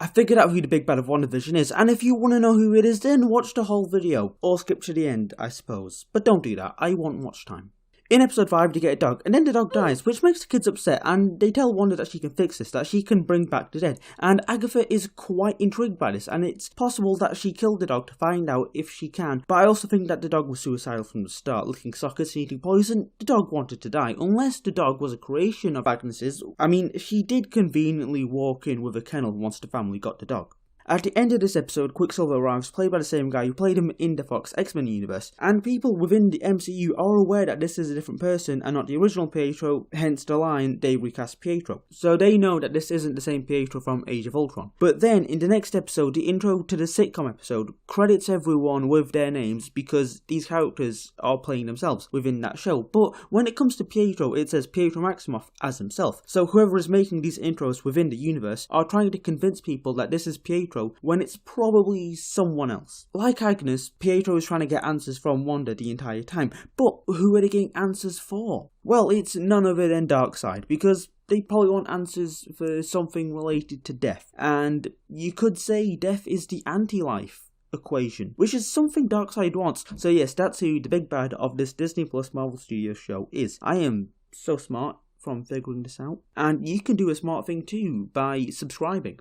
I figured out who the big bad of WandaVision is, and if you want to know who it is, then watch the whole video, or skip to the end, I suppose. But don't do that, I want watch time. In episode 5, they get a dog, and then the dog dies, which makes the kids upset, and they tell Wanda that she can fix this, that she can bring back the dead. And Agatha is quite intrigued by this, and it's possible that she killed the dog to find out if she can. But I also think that the dog was suicidal from the start, licking sockets, eating poison. The dog wanted to die, unless the dog was a creation of Agnes's. I mean, she did conveniently walk in with a kennel once the family got the dog. At the end of this episode, Quicksilver arrives, played by the same guy who played him in the Fox X-Men universe, and people within the MCU are aware that this is a different person and not the original Pietro, hence the line, they recast Pietro. So they know that this isn't the same Pietro from Age of Ultron. But then, in the next episode, the intro to the sitcom episode credits everyone with their names because these characters are playing themselves within that show. But when it comes to Pietro, it says Pietro Maximoff as himself. So whoever is making these intros within the universe are trying to convince people that this is Pietro when it's probably someone else. Like Agnes, Pietro is trying to get answers from Wanda the entire time, but who are they getting answers for? Well, it's none other than Darkseid, because they probably want answers for something related to death, and you could say death is the anti-life equation, which is something Darkseid wants. So yes, that's who the big bad of this Disney Plus Marvel Studios show is. I am so smart from figuring this out, and you can do a smart thing too by subscribing.